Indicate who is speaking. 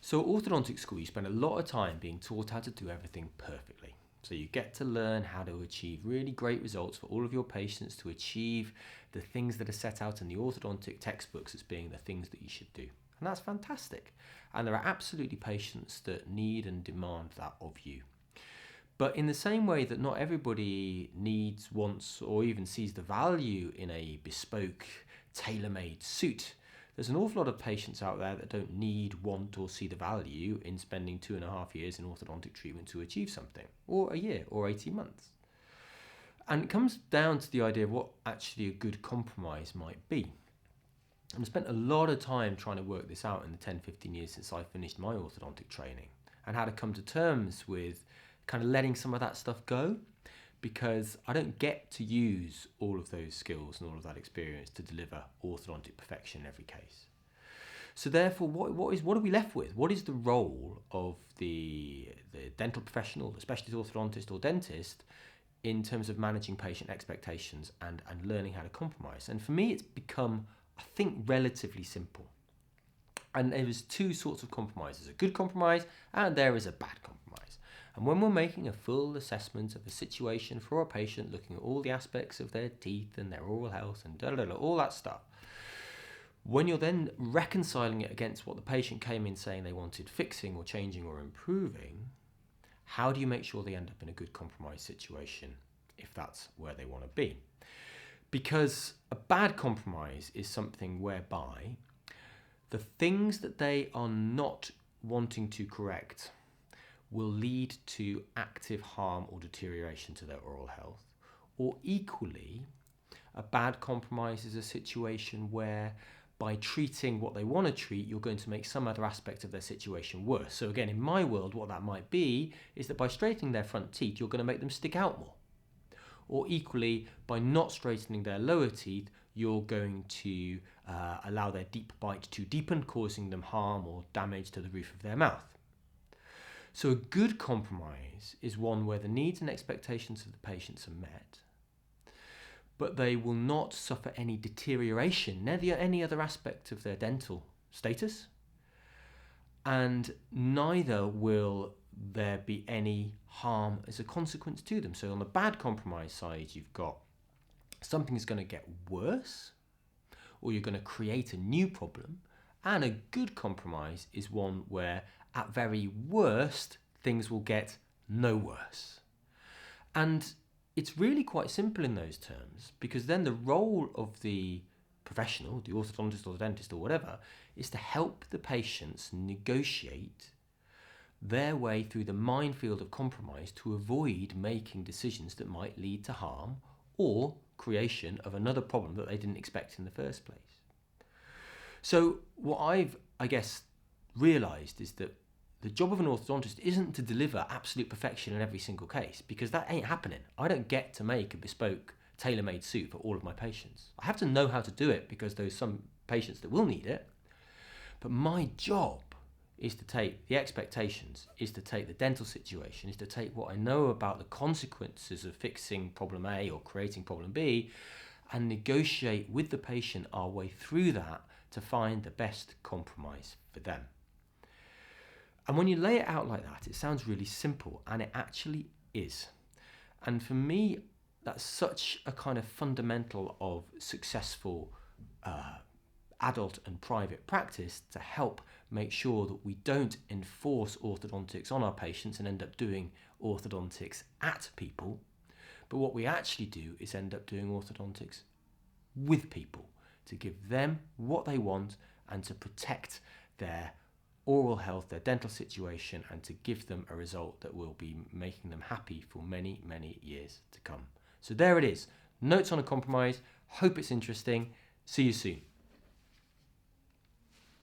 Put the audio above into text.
Speaker 1: So at orthodontic school, you spend a lot of time being taught how to do everything perfectly. So you get to learn how to achieve really great results for all of your patients, to achieve the things that are set out in the orthodontic textbooks as being the things that you should do. And that's fantastic. And there are absolutely patients that need and demand that of you. But in the same way that not everybody needs, wants, or even sees the value in a bespoke, tailor-made suit, there's an awful lot of patients out there that don't need, want, or see the value in spending 2.5 years in orthodontic treatment to achieve something, or a year, or 18 months. And it comes down to the idea of what actually a good compromise might be. And I've spent a lot of time trying to work this out in the 10-15 years since I finished my orthodontic training, and how to come to terms with kind of letting some of that stuff go, because I don't get to use all of those skills and all of that experience to deliver orthodontic perfection in every case. So therefore, what are we left with? What is the role of the dental professional, the specialist orthodontist or dentist, in terms of managing patient expectations and learning how to compromise? And for me, it's become, I think, relatively simple. And there is two sorts of compromises: a good compromise and there is a bad compromise. And when we're making a full assessment of a situation for a patient, looking at all the aspects of their teeth and their oral health and all that stuff, when you're then reconciling it against what the patient came in saying they wanted fixing or changing or improving, how do you make sure they end up in a good compromise situation if that's where they want to be? Because a bad compromise is something whereby the things that they are not wanting to correct will lead to active harm or deterioration to their oral health. Or equally, a bad compromise is a situation where by treating what they want to treat, you're going to make some other aspect of their situation worse. So again, in my world, what that might be is that by straightening their front teeth, you're going to make them stick out more. Or equally, by not straightening their lower teeth, you're going to allow their deep bite to deepen, causing them harm or damage to the roof of their mouth. So a good compromise is one where the needs and expectations of the patients are met, but they will not suffer any deterioration, neither any other aspect of their dental status, and neither will there be any harm as a consequence to them. So on the bad compromise side, you've got something is going to get worse, or you're going to create a new problem. And a good compromise is one where, at very worst, things will get no worse. And it's really quite simple in those terms, because then the role of the professional, the orthodontist or the dentist or whatever, is to help the patients negotiate their way through the minefield of compromise to avoid making decisions that might lead to harm or creation of another problem that they didn't expect in the first place. So what I've, realised is that the job of an orthodontist isn't to deliver absolute perfection in every single case, because that ain't happening. I don't get to make a bespoke, tailor-made suit for all of my patients. I have to know how to do it because there's some patients that will need it. But my job is to take the expectations, is to take the dental situation, is to take what I know about the consequences of fixing problem A or creating problem B, and negotiate with the patient our way through that to find the best compromise for them. And when you lay it out like that, it sounds really simple, and it actually is. And for me, that's such a kind of fundamental of successful adult and private practice, to help make sure that we don't enforce orthodontics on our patients and end up doing orthodontics at people, but what we actually do is end up doing orthodontics with people, to give them what they want and to protect their oral health, their dental situation, and to give them a result that will be making them happy for many, many years to come. So there it is. Notes on a compromise. Hope it's interesting. See you soon.